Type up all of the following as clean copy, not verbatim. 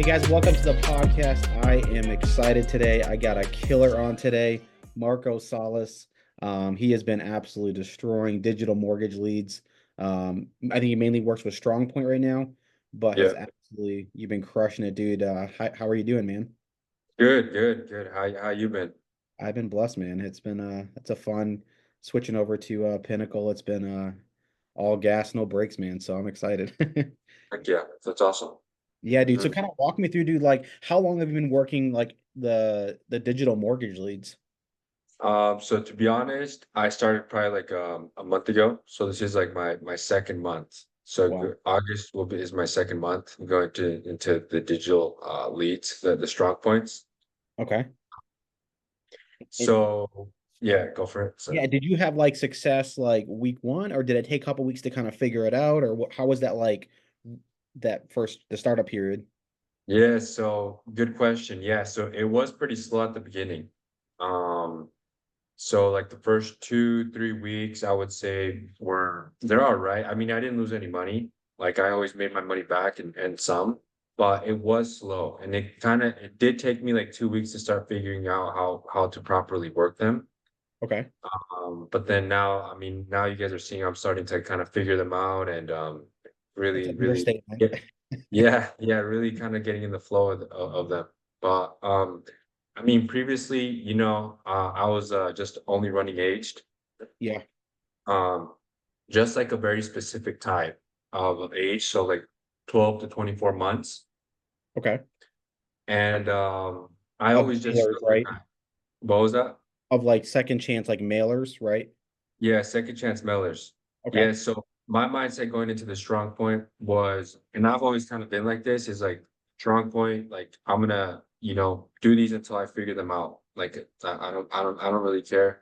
Hey guys, welcome to the podcast. I am excited today. I got a killer on today, Marco Salas. He has been absolutely destroying digital mortgage leads. I think he mainly works with StrongPoint right now, but has Yeah. absolutely you've been crushing it, dude. How are you doing, man? Good. How you been? I've been blessed, man. It's a fun switching over to Pinnacle. It's been all gas, no brakes, man. So I'm excited. Heck yeah, that's awesome. Yeah, dude. So Mhm. kind of walk me through, dude, like how long have you been working like the digital mortgage leads? So to be honest, I started probably like a month ago. So this is like my second month. So Wow. August is my second month. I'm going to into the digital leads, the strong points. Okay. And So yeah, go for it. So yeah, did you have like success like week one, or did it take a couple weeks to kind of figure it out, or how was that like the startup period? yeah, so good question. Yeah, so it was pretty slow at the beginning. Um, So like the first 2, 3 weeks, I would say they're all right. I mean, I didn't lose any money. Like I always made my money back and some, but it was slow. And it did take me like 2 weeks to start figuring out how to properly work them. Okay. But then now, I mean, now you guys are seeing I'm starting to kind of figure them out and That's really, an really understatement. get yeah, really kind of getting in the flow of them. But I mean, previously, I was just only running aged, Yeah. um, just like a very specific type of age, so like 12 to 24 months. Okay. And I Of always just mailers, felt like right? what was that? Of like second chance like mailers, right? Yeah, second chance mailers. Okay. Yeah, so my mindset going into the strong point was, and I've always kind of been like this, is like strong point, like I'm gonna, do these until I figure them out. Like I don't really care.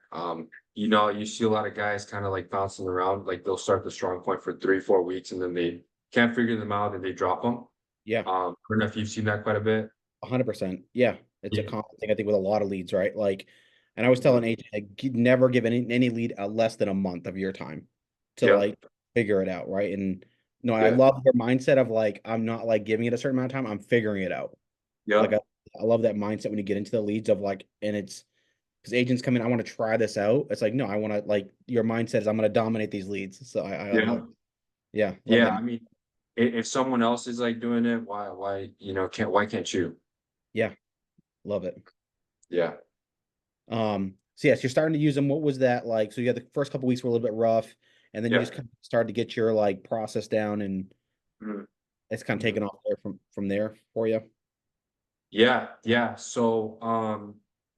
You see a lot of guys kind of like bouncing around, like they'll start the strong point for 3, 4 weeks and then they can't figure them out and they drop them. Yeah. I don't know if you've seen that quite a bit. 100%. Yeah. It's a Yeah. common thing I think with a lot of leads, right? Like, and I was telling Mhm. agent, like, never give any lead less than a month of your time to Yeah. like figure it out, right? And no, I Yeah. love your mindset of like, I'm not like giving it a certain amount of time, I'm figuring it out. Like, Yeah. I love that mindset when you get into the leads of like, and it's because agents come in, I want to try this out. It's like, no, I want to like your mindset is I'm going to dominate these leads. So I Yeah. love, yeah, love Yeah. that. I mean, if someone else is like doing it, why can't you? Yeah, love it. Yeah. So yes, you're starting to use them. What was that like? So you had the first couple weeks were a little bit rough, and then you Yeah. just kind of started to get your like process down, and Mhm. it's kind of Mhm. taken off there from there for you. Yeah. So,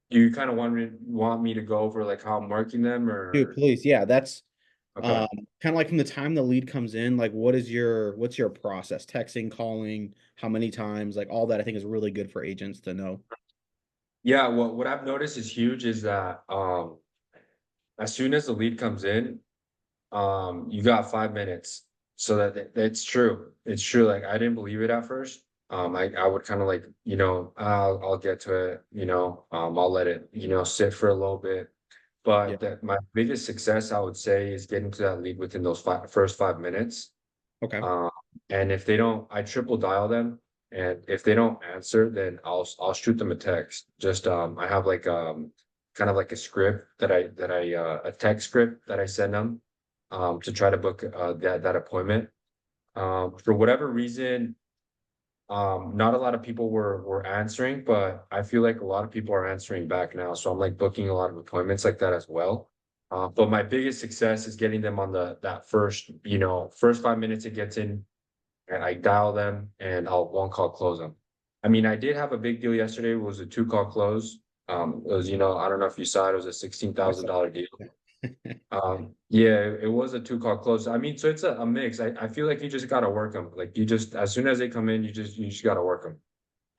do you kind of want me to go over like how I'm marking them Dude, or please, yeah, that's okay. um kind of like from the time the lead comes in, like what's your process? Texting, calling, how many times, like all that I think is really good for agents to know. Yeah, what I've noticed is huge is that as soon as the lead comes in, you got 5 minutes. So that's true. It's true. Like I didn't believe it at first. I would kind of like, I'll get to it, I'll let it, sit for a little bit. Yeah. But my biggest success, I would say, is getting to that lead within those first 5 minutes. Okay. Um, and if they don't, I triple dial them. And if they don't answer, then I'll shoot them a text. Just I have like kind of like a script that I a text script that I send them to try to book that appointment. For whatever reason, not a lot of people were answering, but I feel like a lot of people are answering back now. So I'm like booking a lot of appointments like that as well. But my biggest success is getting them on that first 5 minutes it gets in, and I dial them and I'll one call close them. I mean, I did have a big deal yesterday. It was a two call close. It was, I don't know if you saw it. It was a sixteen I thousand saw. dollar deal. Yeah, it was a two call close. I mean, so it's a mix. I feel like you just gotta work them. Like you just as soon as they come in, you just gotta work them.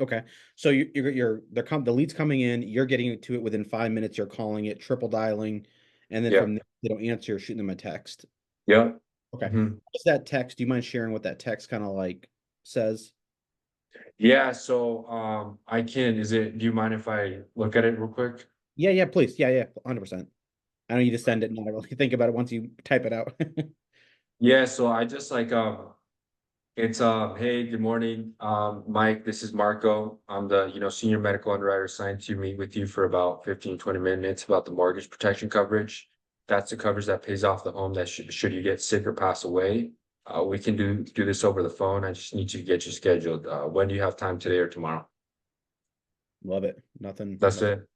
Okay. So the leads coming in, you're getting to it within 5 minutes, you're calling it, triple dialing, and then Yeah. from there, they don't answer, you're shooting them a text. Yeah. Okay. Mhm. What's that text? Do you mind sharing what that text kind of like says? Yeah, so, do you mind if I look at it real quick? Yeah, yeah, please. Yeah, yeah, 100%. I know you just send it and not really think about it once you type it out. Yeah, so I just, like, It's hey, good morning. Mike, this is Marco. I'm the, senior medical underwriter assigned to meet with you for about 15-20 minutes about the mortgage protection coverage. That's the coverage that pays off the home that should you get sick or pass away. We can do this over the phone. I just need to get you scheduled. When do you have time today or tomorrow? Love it. Nothing, That's nothing. it.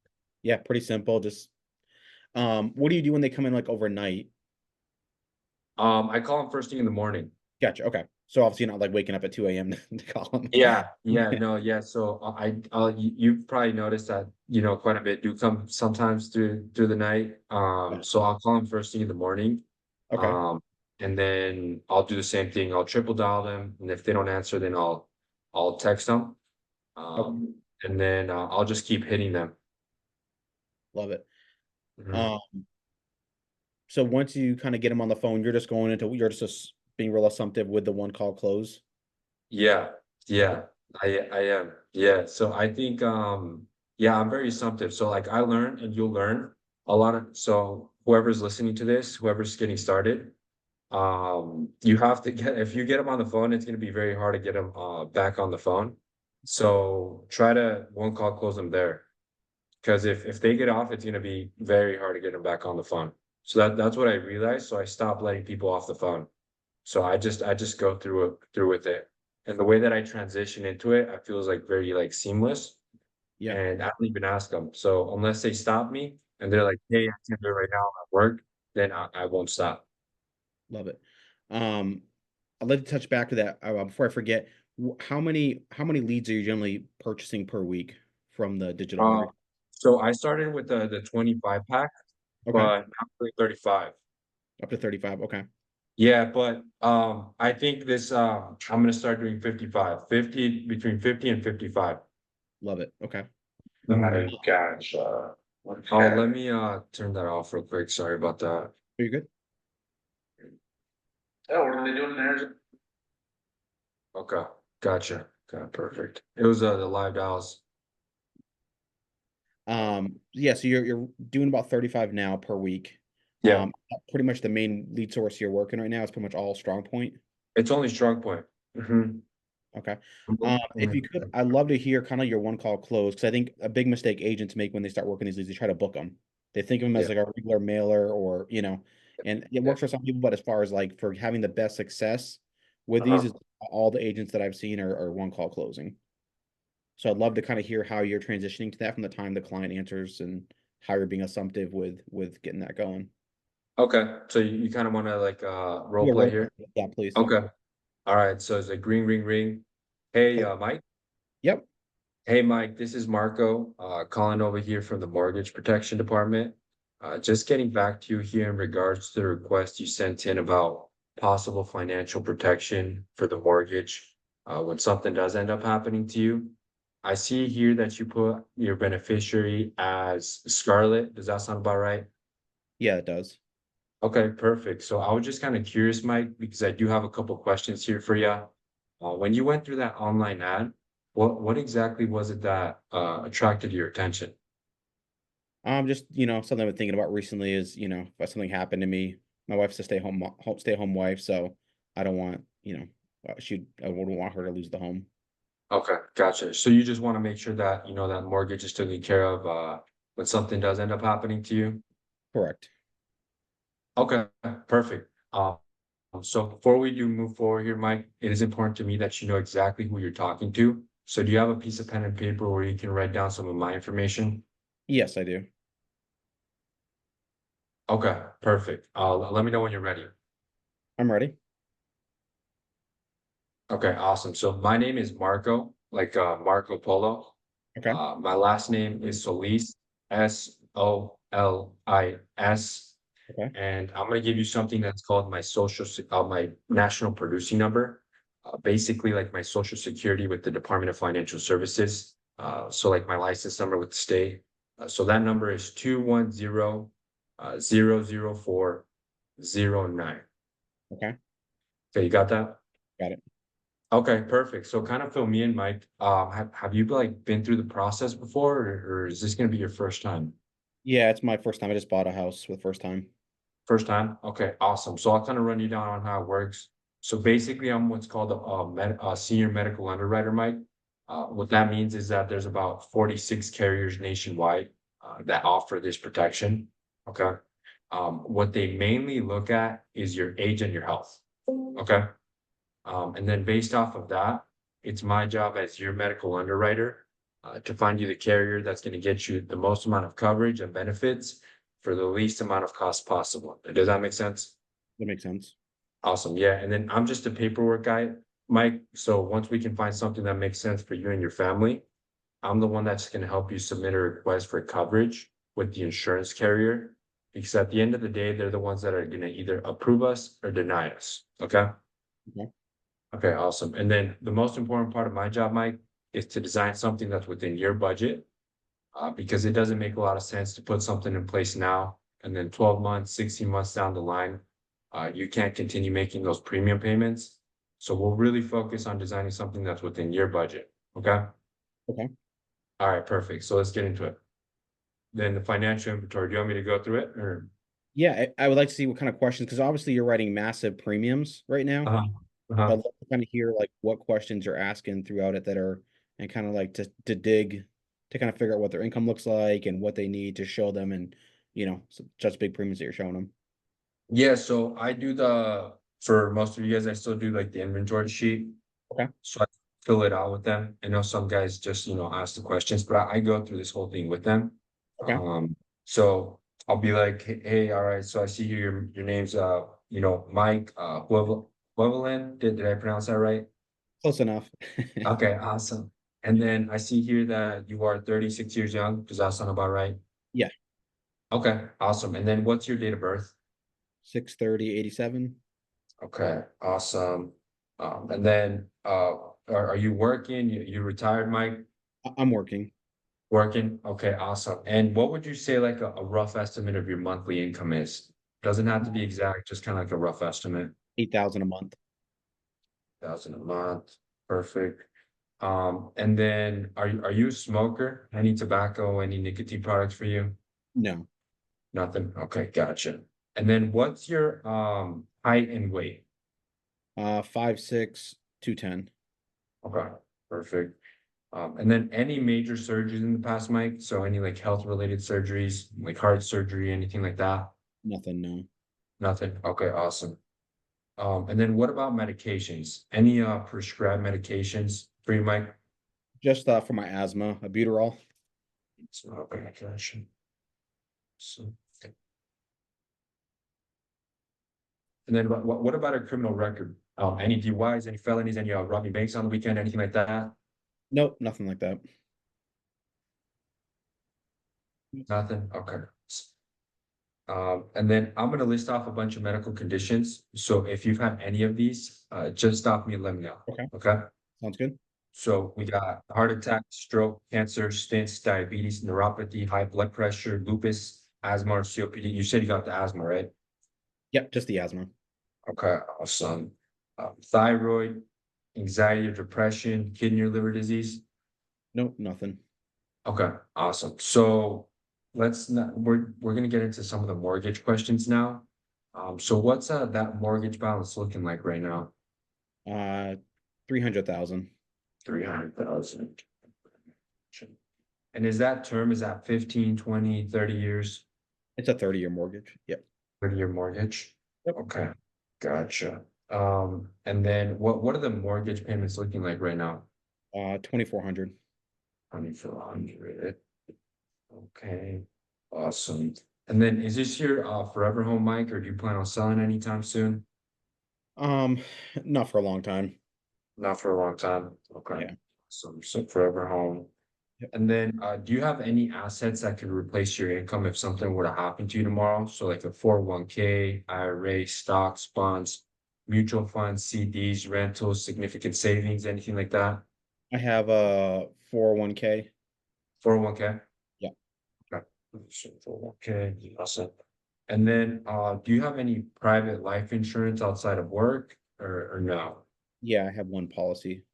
Yeah, pretty simple. Just what do you do when they come in like overnight? I call him first thing in the morning. Gotcha. Okay. So obviously you're not like waking up at 2 a.m. to call them. Yeah, no, yeah. So you've probably noticed that, quite a bit do come sometimes through the night. So I'll call them first thing in the morning. Okay. Um, and then I'll do the same thing. I'll triple dial them, and if they don't answer, then I'll text them. Okay. And then I'll just keep hitting them. Love it. Mhm. Um, so once you kind of get them on the phone, you're just being real assumptive with the one call close. Yeah, yeah, I am. Yeah. So I think yeah, I'm very assumptive. So like I learn and you'll learn a lot of so whoever's listening to this, whoever's getting started, you have to get if you get them on the phone, it's gonna be very hard to get them back on the phone. So try to one call close them there. Because if they get off, it's gonna be very hard to get them back on the phone. So that's what I realized. So I stopped letting people off the phone. So I just go through with it. And the way that I transition into it, I feels like very like seamless. Yeah, And I don't even ask them. So unless they stop me and they're like, "Hey, I can't do it right now, I'm at work," then I won't stop. love it. Um, I'd like to touch back to that before I forget. How many leads are you generally purchasing per week from the digital Uh, mortgage? so I started with the 25 pack, Okay, but I'm doing 35. up to 35. Okay, Yeah, but I think this I'm gonna start doing 55, 50 between 50 and 55. love it. Okay, Nice catch. Oh, let me turn that off real quick. Sorry about that. are you good? Oh, what are they doing there? Okay, gotcha. Okay, perfect. It was the live dials. Yeah, so you're doing about 35 now per week. Yeah, Pretty much the main lead source you're working right now is pretty much all strong point. it's only strong point. Mhm. Okay. If you could, Mhm. I'd love to hear kind of your one call close because I think a big mistake agents make when they start working these leads, they try to book them. They think of them as Yeah, like a regular mailer or, and it yeah. works for some people, but as far as like for having the best success with these, Uh-huh. is all the agents that I've seen are one call closing. So I'd love to kind of hear how you're transitioning to that from the time the client answers and how you're being assumptive with getting that going. Okay, so you kind of want to like role Yeah, play role here? play. Yeah, please. Okay. All right. So it's like ring, ring, ring. Hey, Hello. Mike. Yep. Hey, Mike, this is Marco, calling over here from the Mortgage Protection Department. Just getting back to you here in regards to the request you sent in about possible financial protection for the mortgage, when something does end up happening to you. I see here that you put your beneficiary as Scarlett. Does that sound about right? Yeah, it does. Okay, perfect. So I was just kind of curious, Mike, because I do have a couple questions here for you. When you went through that online ad, what exactly was it that attracted your attention? Just something I've been thinking about recently is if something happened to me, my wife's a stay home wife, so I don't want I wouldn't want her to lose the home. Okay, gotcha. So you just want to make sure that that mortgage is taken care of when something does end up happening to you. Correct. Okay, perfect. So before we do move forward here, Mike, it is important to me that you know exactly who you're talking to. So do you have a piece of pen and paper where you can write down some of my information? Yes, I do. Okay, perfect. Let me know when you're ready. I'm ready. Okay, awesome. So my name is Marco, like Marco Polo. Okay. My last name is Solis, Solis, Okay. and I'm gonna give you something that's called my national producing number. Basically, like my social security with the Department of Financial Services. So like my license number with the state. So that number is 210 004 09. Okay. Okay, you got that? Got it. Okay, perfect. So kind of fill me in, Mike. Have you like been through the process before, or is this gonna be your first time? Yeah, it's my first time. I just bought a house for the first time. First time? Okay, awesome. So I'll kind of run you down on how it works. So basically, I'm what's called a senior medical underwriter, Mike. What that means is that there's about 46 carriers nationwide that offer this protection. Okay. What they mainly look at is your age and your health. Okay. And then based off of that, it's my job as your medical underwriter to find you the carrier that's going to get you the most amount of coverage and benefits for the least amount of cost possible. Does that make sense? That makes sense. Awesome. Yeah. And then I'm just a paperwork guy, Mike. So once we can find something that makes sense for you and your family, I'm the one that's going to help you submit a request for coverage with the insurance carrier. Because at the end of the day, they're the ones that are going to either approve us or deny us. Okay. Okay. Okay, awesome. And then the most important part of my job, Mike, is to design something that's within your budget. Because it doesn't make a lot of sense to put something in place now and then 12 months, 16 months down the line, you can't continue making those premium payments. So we'll really focus on designing something that's within your budget. Okay. Okay. All right, perfect. So let's get into it. Then the financial inventory, do you want me to go through it or? Yeah, I would like to see what kind of questions, because obviously you're writing massive premiums right now. Uh-huh. I'd Uh-huh. love to kind of hear like what questions you're asking throughout it that are, and kind of like to dig, to kind of figure out what their income looks like and what they need to show them, and such big premiums that you're showing them. Yeah, so I do for most of you guys, I still do like the inventory sheet. Okay. So I fill it out with them. I know some guys just, ask the questions, but I go through this whole thing with them. Okay. So I'll be like, hey, all right, so I see here your name's Mike Huevelin. Did I pronounce that right? Close enough. Okay, awesome. And then I see here that you are 36 years young. Does that sound about right? Yeah. Okay, awesome. And then what's your date of birth? 6/30/87. Okay, awesome. And then are you working? You retired, Mike? I'm working Working? Okay, awesome. And what would you say like a rough estimate of your monthly income is? Doesn't have to be exact, just kind of like a rough estimate. 8,000 a month. 1,000 a month. Perfect. And then are you a smoker? Any tobacco, any nicotine products for you? No. Nothing? Okay, gotcha. And then what's your height and weight? 5'6", 210. Okay, perfect. And then any major surgeries in the past, Mike? So any like health related surgeries, like heart surgery, anything like that? Nothing, no. Nothing. Okay, awesome. And then what about medications? Any prescribed medications for you, Mike? Just for my asthma, albuterol. So, okay, gotcha. So, and then what about a criminal record? Any DUIs, any felonies, any robbing banks on the weekend, anything like that? Nope, nothing like that. Nothing. Okay. And then I'm gonna list off a bunch of medical conditions. So if you've had any of these, just stop me and let me know. Okay, Okay. sounds good. So we got heart attack, stroke, cancer, stents, diabetes, neuropathy, high blood pressure, lupus, asthma, or COPD. You said you got the asthma, right? Yep, just the asthma. Okay, awesome. Thyroid, anxiety or depression, kidney or liver disease. Nope, nothing. Okay, awesome. So let's not, we're gonna get into some of the mortgage questions now. So what's that mortgage balance looking like right now? 300,000. 300,000. And is that term, is that 15, 20, 30 years, It's a 30-year mortgage. Yep. 30-year mortgage? Yep. Okay, gotcha. And then what are the mortgage payments looking like right now? 2,400. 2,400. Okay, awesome. And then is this your forever home, Mike, or do you plan on selling anytime soon? Um, not for a long time. Not for a long time. Okay. Yeah. So forever home. Yep. And then do you have any assets that could replace your income if something were to happen to you tomorrow? So like a 401k, IRA, stocks, bonds, mutual funds, CDs, rentals, significant savings, anything like that? I have a 401k. 401k? Yeah. Okay. So 401k, awesome. And then do you have any private life insurance outside of work or no? Yeah, I have one policy.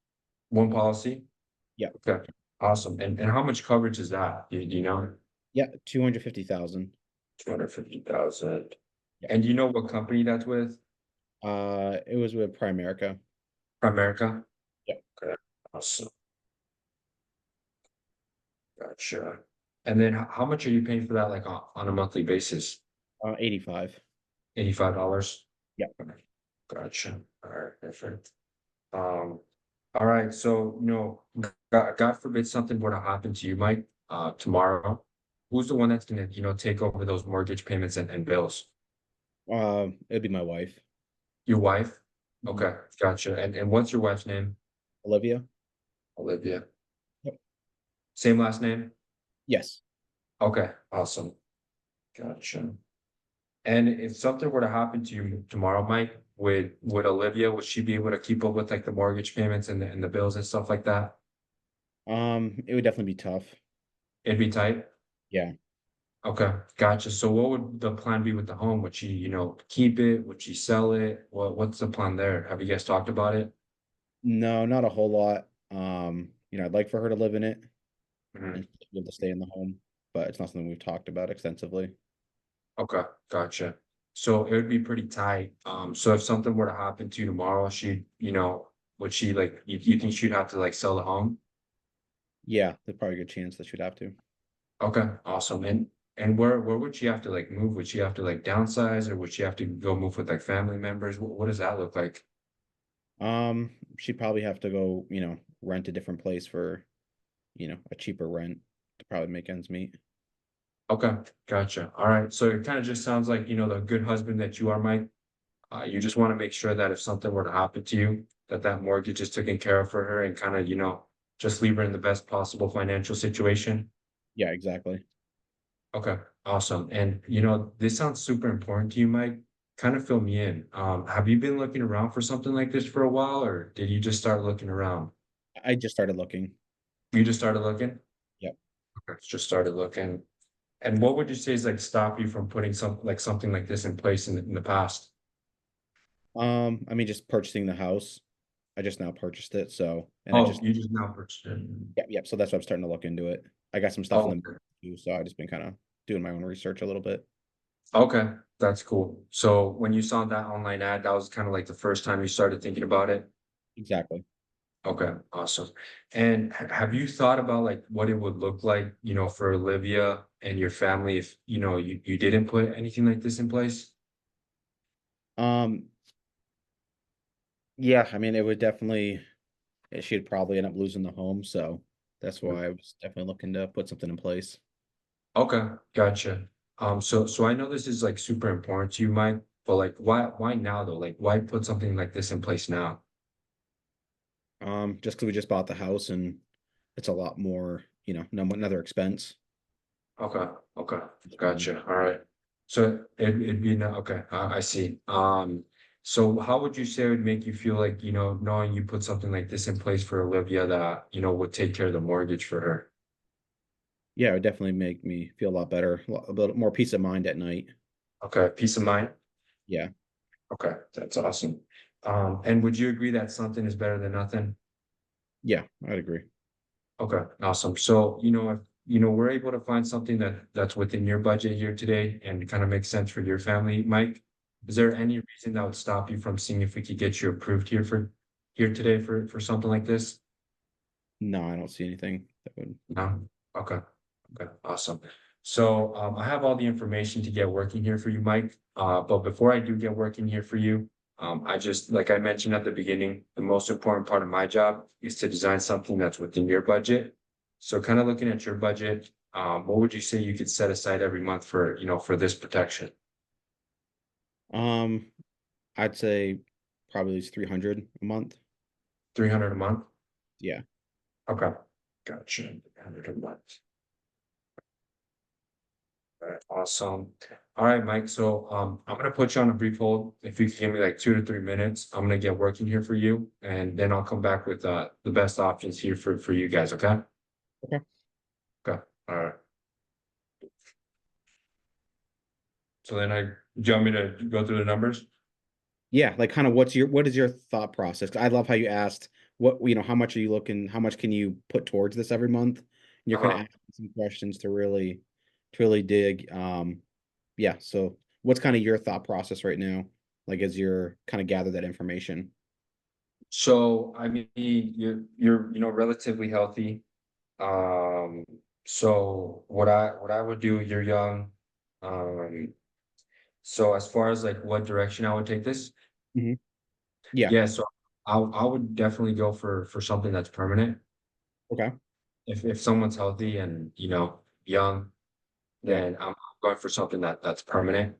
One policy? Yeah. Okay, awesome. And how much coverage is that? Do you know? Yeah, 250,000. 250,000. Yeah. And do you know what company that's with? It was with Primerica. Primerica? Yeah. Okay, awesome. Gotcha. And then how much are you paying for that, like on a monthly basis? 85. $85? Yeah. Gotcha. All right, perfect. Um, all right, so God forbid something were to happen to you, Mike, tomorrow. Who's the one that's gonna, take over those mortgage payments and bills? It'd be my wife. Your wife? Mhm. Okay, gotcha. And what's your wife's name? Olivia. Olivia. Yep. Same last name? Yes. Okay, awesome. Gotcha. And if something were to happen to you tomorrow, Mike, would Olivia, would she be able to keep up with like the mortgage payments and the bills and stuff like that? It would definitely be tough. It'd be tight. Yeah. Okay, gotcha. So what would the plan be with the home? Would she, keep it? Would she sell it? What's the plan there? Have you guys talked about it? No, not a whole lot. I'd like for her to live in it Mhm. and be able to stay in the home, but it's not something we've talked about extensively. Okay, gotcha. So it would be pretty tight. So if something were to happen to you tomorrow, would she like you think she'd have to like sell the home? Yeah, there's probably a good chance that she'd have to. Okay, awesome. And where would she have to like move? Would she have to like downsize or would she have to go move with like family members? What does that look like? She'd probably have to go, rent a different place for, a cheaper rent to probably make ends meet. Okay, gotcha. All right. So it kind of just sounds like, the good husband that you are, Mike. You just want to make sure that if something were to happen to you, that mortgage is taken care of for her and kind of, just leave her in the best possible financial situation. Yeah, exactly. Okay, awesome. And this sounds super important to you, Mike. Kind of fill me in. Have you been looking around for something like this for a while, or did you just start looking around? I just started looking. You just started looking? Yep. Okay, just started looking. And what would you say is like stop you from putting something like this in place in the past? I mean, just purchasing the house. I just now purchased it, so and I Oh, just you just now purchased it. yep. So that's why I'm starting to look into it. I got some stuff in Oh, the too, so I just been kind of doing my own research a little bit. okay, that's cool. So when you saw that online ad, that was kind of like the first time you started thinking about it? Exactly. Okay, awesome. And have you thought about like what it would look like, for Olivia and your family if, you didn't put anything like this in place? Um, yeah, I mean, it would definitely she'd probably end up losing the home, so that's Mhm. why I was definitely looking to put something in place. Okay, gotcha. So I know this is like super important to you, Mike, but like why now though? Like why put something like this in place now? Just because we just bought the house and it's a lot more, no another expense. Okay, okay, Um, gotcha. All right. So it'd be no, okay, I see. So how would you say it would make you feel like, knowing you put something like this in place for Olivia that, would take care of the mortgage for her? yeah, it would definitely make me feel a lot better, a bit more peace of mind at night. Okay, peace of mind. Yeah, Okay, that's awesome. And would you agree that something is better than nothing? yeah, I'd agree. Okay, awesome. So, if we're able to find something that's within your budget here today and kind of makes sense for your family, Mike, is there any reason that would stop you from seeing if we could get you approved here today for something like this? No, I don't see anything that would. No? Okay. Okay, awesome. So I have all the information to get working here for you, Mike. But before I do get working here for you, I just, like I mentioned at the beginning, the most important part of my job is to design something that's within your budget. So kind of looking at your budget, what would you say you could set aside every month for this protection? Um, I'd say probably at least 300 a month. 300 a month? Yeah. Okay, gotcha. 300 a month. All right, awesome. All right, Mike. So I'm gonna put you on a brief hold. If you can give me like 2 to 3 minutes, I'm gonna get working here for you, and then I'll come back with the best options here for you guys. Okay. Okay. Okay. All right. So then do you want me to go through the numbers? Yeah, like kind of what is your thought process? 'Cause I love how you asked how much are you looking, how much can you put towards this every month? And you're kind of Uh-huh. asking some questions to really dig. Yeah, so what's kind of your thought process right now? like as you're kind of gather that information? So I mean, you're relatively healthy. Um, so what I would do, you're young. Um, so as far as like what direction I would take this, Mhm. Yeah. yeah, so I would definitely go for something that's permanent. Okay. If someone's healthy and young, Yeah. then I'm going for something that's permanent.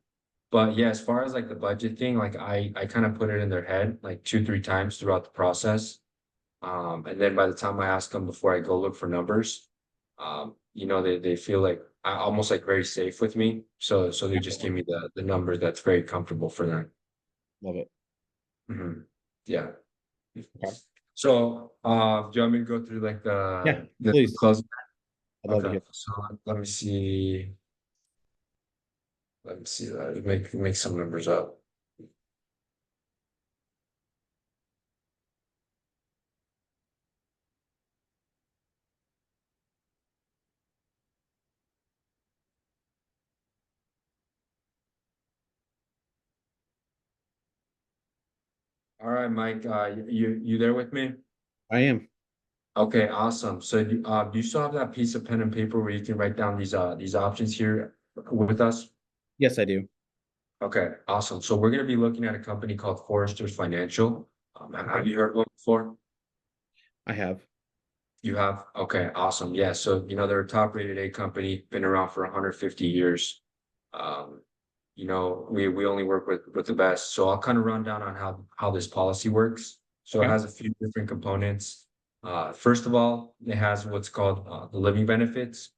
But yeah, as far as like the budget thing, like I kind of put it in their head like 2, 3 times throughout the process. And then by the time I ask them before I go look for numbers, they feel like I almost like very safe with me. So they just give me the number that's very comfortable for them. Love it. Mhm. Yeah. Okay. So, do you want me to go through like Yeah, the please. closing? I'd love to Okay, hear. so let me see. Let me see. Make some numbers up. All right, Mike. You there with me? I am. Okay, awesome. So, do you still have that piece of pen and paper where you can write down these options here with us? Yes, I do. Okay, awesome. So we're going to be looking at a company called Foresters Financial. Have you heard of them before? I have. You have? Okay, awesome. Yeah, so they're a top rated A company, been around for 150 years. Um, we only work with the best. So I'll kind of run down on how this policy works. So it Okay. has a few different components. First of all, it has what's called the living benefits.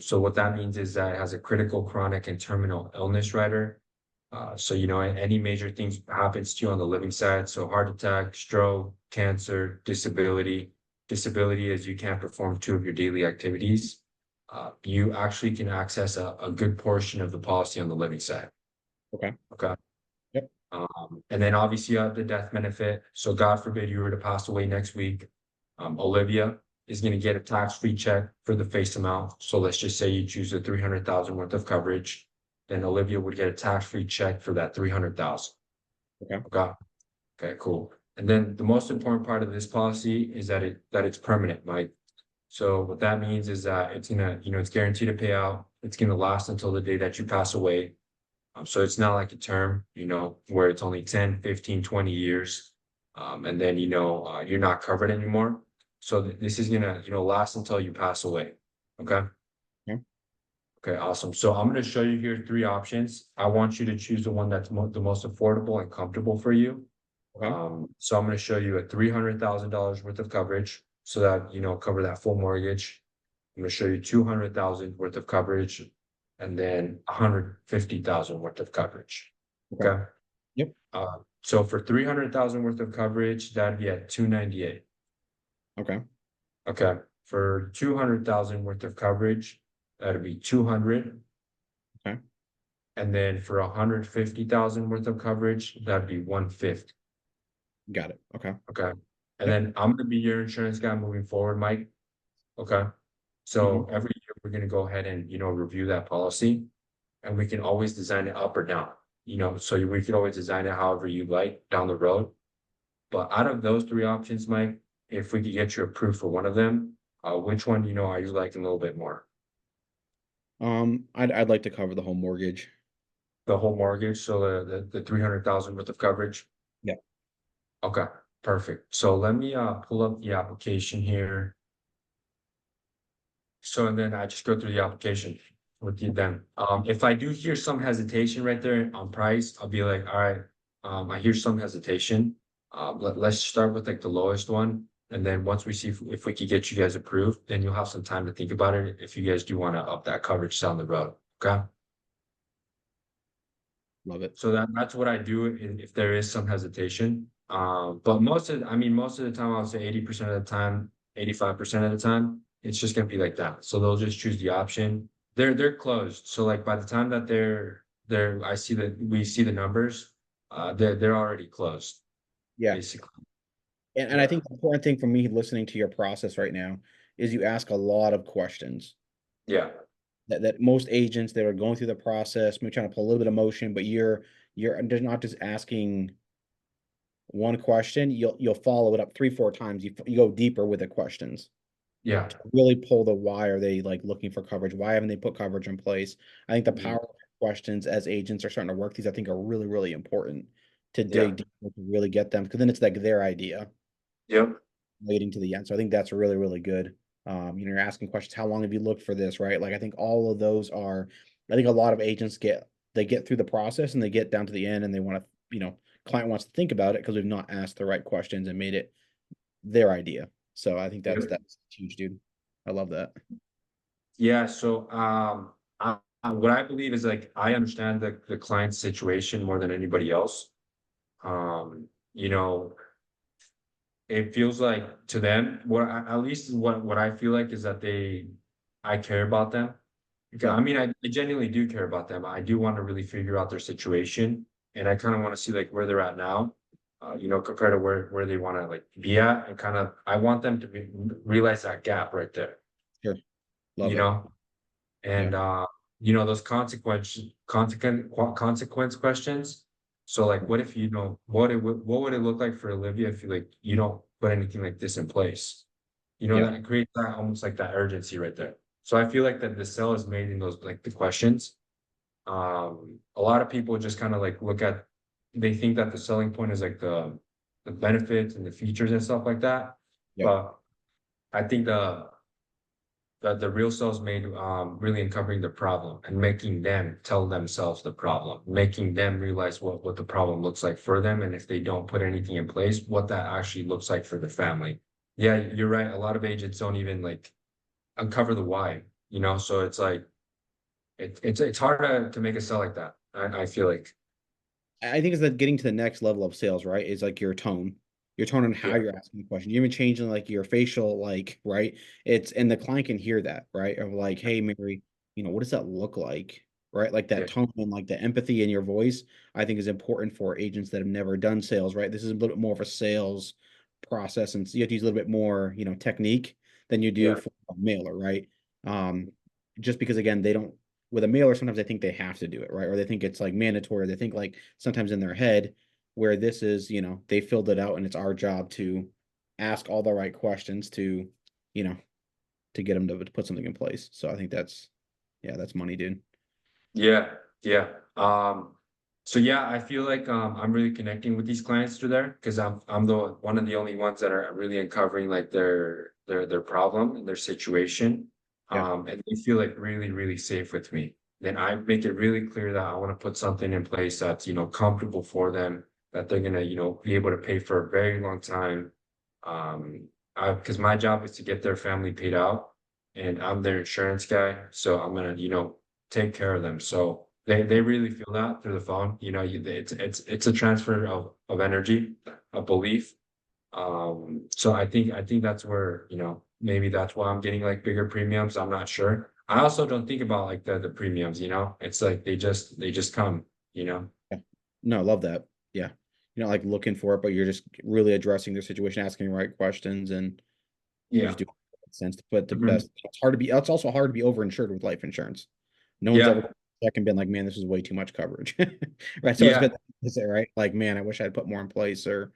So what that means is that it has a critical, chronic, and terminal illness rider. So any major things happens to you on the living side, so heart attack, stroke, cancer, disability. Disability is you can't perform two of your daily activities. You actually can access a good portion of the policy on the living side. Okay. Okay. Yep. And then obviously you have the death benefit. So God forbid you were to pass away next week. Olivia is going to get a tax-free check for the face amount. So let's just say you choose the 300,000 worth of coverage, then Olivia would get a tax-free check for that 300,000. Okay. Okay. Okay, cool. And then the most important part of this policy is that it's permanent, Mike. So what that means is that it's guaranteed to pay out. It's gonna last until the day that you pass away. So it's not like a term, where it's only 10, 15, 20 years. And then, you're not covered anymore. So this is gonna, last until you pass away. Okay. Yeah. Okay, awesome. So I'm gonna show you here 3 options. I want you to choose the one that's the most affordable and comfortable for you. Okay. So I'm gonna show you a $300,000 worth of coverage so that, cover that full mortgage. I'm gonna show you 200,000 worth of coverage and then 150,000 worth of coverage. Okay. Okay. Yep. So for 300,000 worth of coverage, that'd be at 298. Okay. Okay. For 200,000 worth of coverage, that'd be 200. Okay. And then for 150,000 worth of coverage, that'd be 150. Got it. Okay. Okay. And Yep. then I'm gonna be your insurance guy moving forward, Mike. Okay. Hmm. So every year we're gonna go ahead and, review that policy and we can always design it up or down, so we can always design it however you like down the road. But out of those 3 options, Mike, if we could get you approved for one of them, which one, are you liking a little bit more? I'd like to cover the home mortgage. The whole mortgage, so the 300,000 worth of coverage? Yeah. Okay, perfect. So let me pull up the application here. So and then I just go through the application with you then. If I do hear some hesitation right there on price, I'll be like, all right, I hear some hesitation. Let's start with like the lowest one. And then once we see if we could get you guys approved, then you'll have some time to think about it if you guys do want to up that coverage down the road. Okay. Love it. So that's what I do if there is some hesitation. But most of the time, I would say 80% of the time, 85% of the time, it's just gonna be like that. So they'll just choose the option. They're closed. So like by the time that I see that we see the numbers, they're already closed, Yeah. basically. And I Yeah. think the important thing for me listening to your process right now is you ask a lot of questions Yeah. that most agents that are going through the process, maybe trying to pull a little bit of motion, but they're not just asking one question, you'll follow it up 3, 4 times. You go deeper with the questions Yeah. to really pull the why are they like looking for coverage? Why haven't they put coverage in place? I think the Mhm. power questions as agents are starting to work these, I think are really, really important to Yeah. dig deeper to really get them because then it's like their idea Yep. waiting to the end. So I think that's really, really good. You're asking questions, how long have you looked for this, right? Like I think all of those are, I think a lot of agents they get through the process and they get down to the end and they want to, client wants to think about it because we've not asked the right questions and made it their idea. So I think Yep. that's huge, dude. I love that. Yeah. So, what I believe is like I understand the client's situation more than anybody else. Um, you know, it feels like to them, at least what I feel like is that I care about them. Yeah, I mean, I genuinely do care about them. I do want to really figure out their situation, and I kind of want to see like where they're at now, compared to where they want to like be at, and kind of I want them to realize that gap right there, sure. you Love it. know, Yeah. and those consequence questions. So like, what if what would it look like for Olivia if you like you don't put anything like this in place? Yeah. That creates that almost like that urgency right there. So I feel like that the sell is made in those like the questions. A lot of people just kind of like they think that the selling point is like the benefits and the features and stuff like that. Yeah. But I think the real sell is made really uncovering the problem and making them tell themselves the problem, making them realize what the problem looks like for them. And if they don't put anything in place, what that actually looks like for the family. Yeah, you're right. A lot of agents don't even like uncover the why, so it's like it's hard to make a sell like that. I feel like. I think it's that getting to the next level of sales, right? Is like your tone and how Yeah, you're asking the question. You even changing like your facial, like, right? It's and the client can hear that, right? Of like, hey, Mary, what does that look like? Right? Like yeah, that tone and like the empathy in your voice, I think is important for agents that have never done sales, right? This is a little bit more of a sales process, and so you have to use a little bit more, technique than you do yeah, for a mailer, right? Um, just because again, they don't with a mailer, sometimes they think they have to do it, right? Or they think it's like mandatory. They think like sometimes in their head, where this is, they filled it out and it's our job to ask all the right questions you know, to get them to put something in place. So I think yeah, that's money, dude. yeah, yeah. So yeah, I feel like I'm really connecting with these clients through there because I'm the one of the only ones that are really uncovering like their problem and their situation. Yeah. And they feel like really, really safe with me. Then I make it really clear that I want to put something in place that's, comfortable for them, that they're gonna, be able to pay for a very long time. Because my job is to get their family paid out, and I'm their insurance guy, so I'm gonna, take care of them. So they really feel that through the phone. It's a transfer of energy, of belief. So I think that's where, maybe that's why I'm getting like bigger premiums. I'm not sure. I also don't think about like the premiums, It's like they just come, you know. Yeah. No, I love that. Yeah. You're not like looking for it, but you're just really addressing their situation, asking the right questions, and you Yeah. just do what makes sense to put the Mhm. best. It's hard to be. It's also hard to be overinsured with life insurance. No one's ever Yeah. second been like, man, this is way too much coverage, right? So it's Yeah. been is it right? Like, man, I wish I'd put more in place, or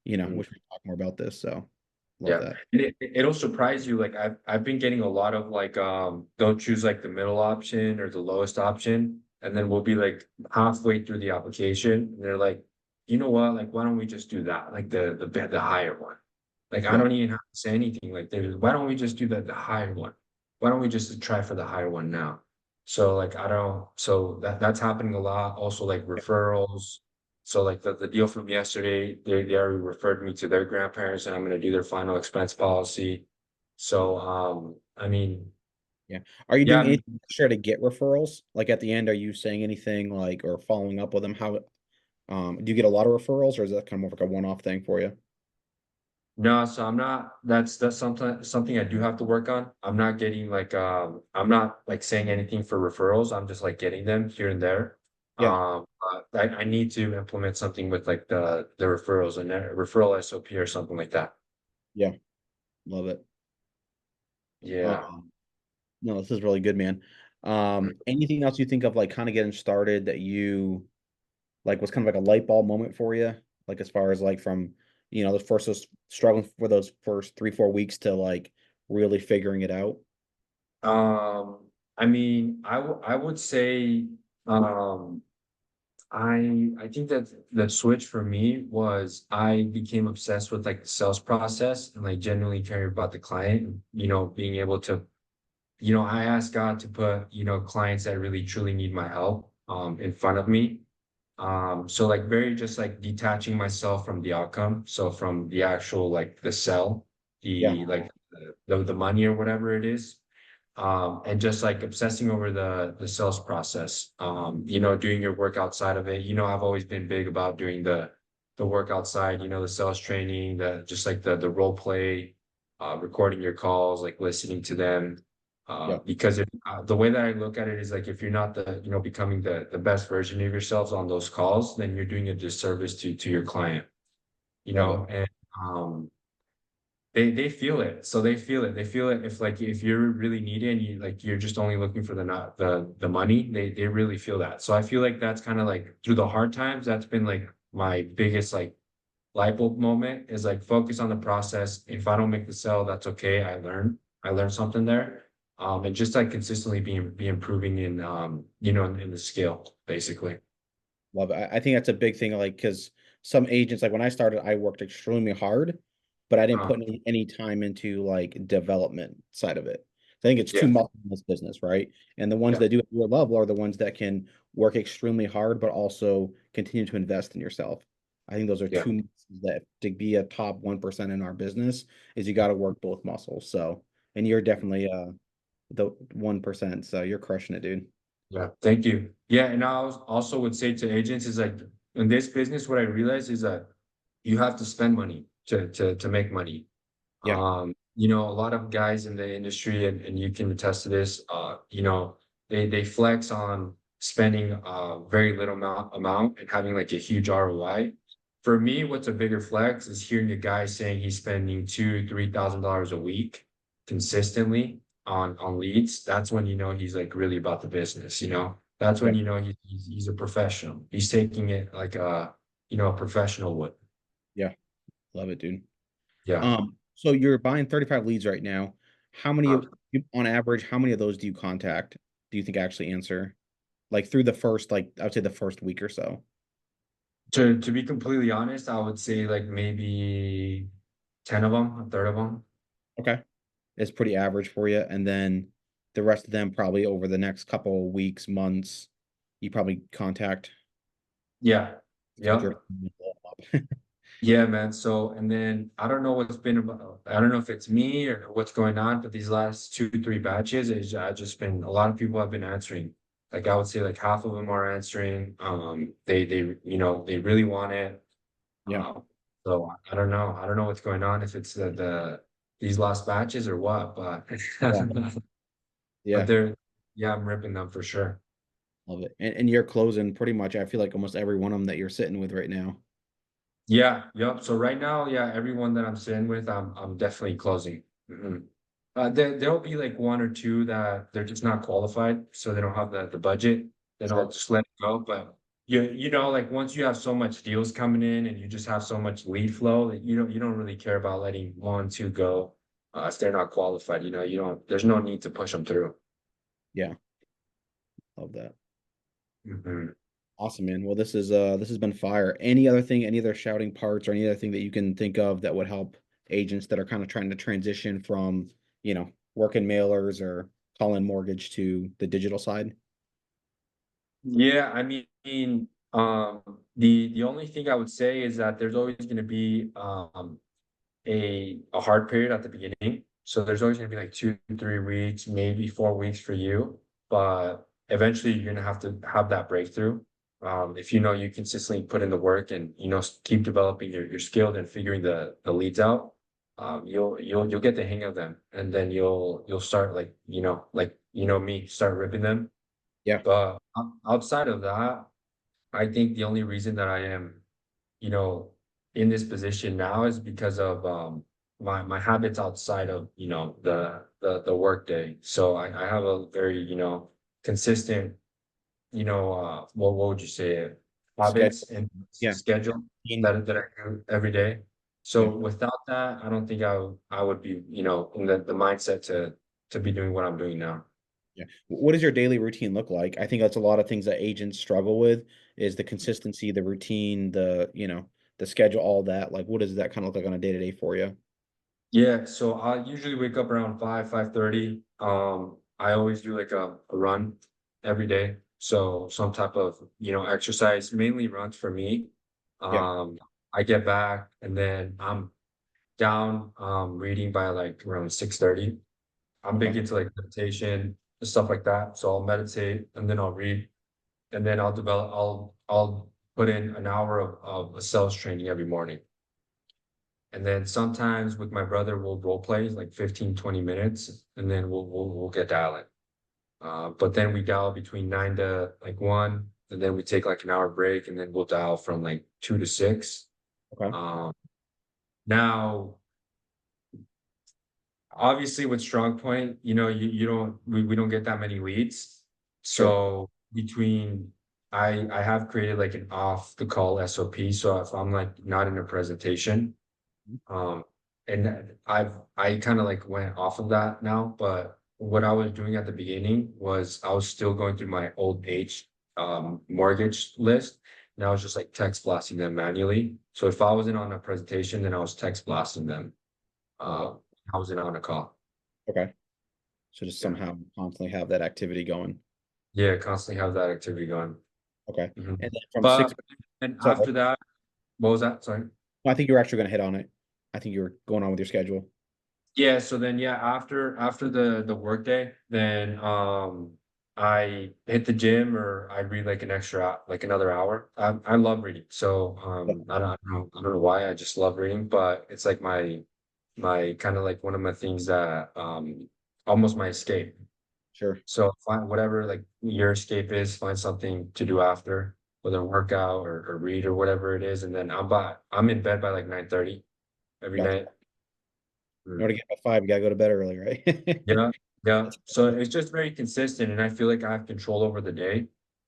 Mhm. wish we talk more about this. So love Yeah. that. And it'll surprise you. Like I've been getting a lot of like don't choose like the middle option or the lowest option. And then we'll be like halfway through the application. And they're like, you know what? Like, why don't we just do that? Like the higher one. Like I Yeah, don't even have to say anything. Like why don't we just do the higher one? Why don't we just try for the higher one now? So like I don't so that's happening a lot. Also like yeah. referrals. So like the deal from yesterday, they already referred me to their grandparents and I'm gonna do their final expense policy. So I mean, Yeah. Are you yeah, doing anything extra to get referrals? Like at the end, are you saying anything like or following up with them? How do you get a lot of referrals, or is that kind of like a one-off thing for you? no, so I'm not that's something I do have to work on. I'm not getting like I'm not like saying anything for referrals. I'm just like getting them here and there. Yeah, I need to implement something with like the referrals and referral SOP or something like that. yeah, love it. Yeah. No, this is really good, man. Anything else you think of like kind of getting started that you like was kind of like a light bulb moment for you? Like as far as like from, the first those struggling for those first 3, 4 weeks to like really figuring it out? Um, I mean, I would say, um, I think that the switch for me was I became obsessed with like the sales process and like genuinely caring about the client, being able to, I asked God to put, clients that really truly need my help, in front of me. So like very just like detaching myself from the outcome. So from the actual like the sell, Yeah. the like the money or whatever it is. And just like obsessing over the sales process. Doing your work outside of it. I've always been big about doing the work outside, the sales training, the just like the role play, recording your calls, like listening to them. Yeah. Because the way that I look at it is like if you're not becoming the best version of yourselves on those calls, then you're doing a disservice to your client, Love it. and um they feel it. So they feel it. They feel it if like if you're really needy and you're just only looking for the not the money, they really feel that. So I feel like that's kind of like through the hard times, that's been like my biggest like light bulb moment is like focus on the process. If I don't make the sale, that's okay. I learned something there. And just like consistently be improving in the skill, basically. Love it. I think that's a big thing, like, because some agents, like when I started, I worked extremely hard, but I didn't Uh, put any time into like development side of it. I think it's too yeah, much in this business, right? And the ones yeah, that do it at your level are the ones that can work extremely hard, but also continue to invest in yourself. I think those are yeah, two muscles that to be a top 1% in our business is you got to work both muscles. So, and you're definitely the 1%. So you're crushing it, dude. yeah. Thank you. Yeah, and also would say to agents is like in this business, what I realized is that you have to spend money to make money. Yeah. A lot of guys in the industry, and you can attest to this, they flex on spending very little amount and having like a huge ROI. For me, what's a bigger flex is hearing a guy saying he's spending $2,000 to $3,000 a week consistently on leads. That's when you know he's like really about the business, That's Yeah. when you know he's a professional. He's taking it like a professional would. Yeah. Love it, dude. Yeah. So you're buying 35 leads right now. How many, on average, how many of those do you contact? Do you think actually answer? Like through the first, like I would say the first week or so. To be completely honest, I would say like maybe 10 of them, a third of them. Okay. It's pretty average for you. And then the rest of them probably over the next couple of weeks, months, you probably contact. Yeah. It's like you're Yep. Yeah, man. So, and then I don't know what's been about, I don't know if it's me or what's going on, but these last 2, 3 batches is I just been a lot of people have been answering. Like I would say like half of them are answering. They really want it. Yeah. So I don't know. I don't know what's going on if it's these last batches or what, but Yeah. but Yeah. they're yeah, I'm ripping them for sure. Love it. And you're closing pretty much, I feel like almost every one of them that you're sitting with right now. Yeah, yep. So right now, yeah, everyone that I'm sitting with, I'm definitely closing. Mhm. There'll be like one or two that they're just not qualified, so they don't have the budget. Then I'll Sure. just let it go. But like once you have so much deals coming in and you just have so much lead flow that you don't really care about letting one, two go, if they're not qualified. You don't. There's no need to push them through. Yeah. Love that. Mhm. Awesome, man. Well, this has been fire. Any other shouting parts or any other thing that you can think of that would help agents that are kind of trying to transition from, working mailers or calling mortgage to the digital side? Yeah, I mean, the only thing I would say is that there's always going to be a hard period at the beginning. So there's always going to be like 2, 3 weeks, maybe 4 weeks for you, but eventually you're going to have to have that breakthrough. If you know you consistently put in the work and keep developing your skill and figuring the leads out, you'll get the hang of them, and then you'll start me start ripping them. Yeah. But outside of that, I think the only reason that I am, you know, in this position now is because of my habits outside of the work day. So I have a very consistent what would you say habits and Yeah. schedule Routine. that I do every day. So Yeah. without that, I don't think I would be, you know, in the mindset to be doing what I'm doing now. Yeah. What does your daily routine look like? I think that's a lot of things that agents struggle with is the consistency, the routine, the schedule, all that. Like, what does that kind of look like on a day-to-day for you? Yeah, so I usually wake up around 5:30. I always do like a run every day. So some type of, you know, exercise, mainly runs for me. Yeah. Um, I get back and then I'm down reading by like around 6:30. I'm big Okay. into like meditation and stuff like that. So I'll meditate and then I'll read and then I'll put in an hour of a sales training every morning. And then sometimes with my brother, we'll role play like 15, 20 minutes, and then we'll get dialing. But then we dial between 9 to like 1, and then we take like an hour break, and then we'll dial from like 2 to 6. Okay. Um, Now, obviously with Strong Point, you know, you don't we don't get that many leads. Sure. So between I have created like an off the call SOP. So if I'm like not in a presentation, Um, and I kind of like went off of that now, but what I was doing at the beginning was I was still going through my old age mortgage list, and I was just like text blasting them manually. So if I wasn't on a presentation, then I was text blasting them. Okay. Uh, I wasn't on a call. Okay. So just Yeah, somehow constantly have that activity going. yeah, constantly have that activity going. Okay. Mhm. And then from But 6, and sorry, after that, what was that? Sorry. I think you're actually gonna hit on it. I think you were going on with your schedule. Yeah, so then yeah, after the workday, then I hit the gym or I read like an extra like another hour. I love reading. So Yeah. I don't know why I just love reading, but it's like my kind of like one of my things that almost my escape. Sure. So find whatever like your escape is, find something to do after, whether workout or read or whatever it is, and then I'm in bed by like 9:30 every Gotcha. night. In order to get by 5, you gotta go to bed early, right? Yeah, yeah. So it's just very consistent, and I feel like I have control over the day.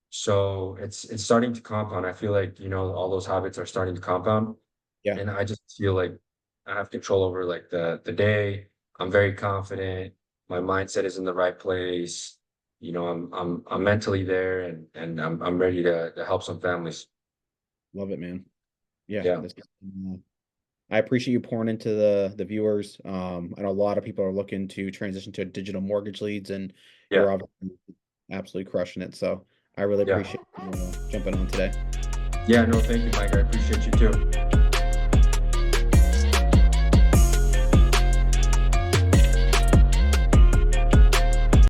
So it's starting to compound. I feel like, you know, all those habits are starting to compound, Yeah. and I just feel like I have control over like the day. I'm very confident. My mindset is in the right place. You know, I'm mentally there, and I'm ready to help some families. Love it, man. Yeah. Yeah, That's I appreciate you pouring into the viewers. I know a lot of people are looking to transition to digital mortgage leads, and yeah, you're obviously absolutely crushing it. So I really yeah, appreciate you jumping on today. yeah. No, thank you, Mike. I appreciate you too.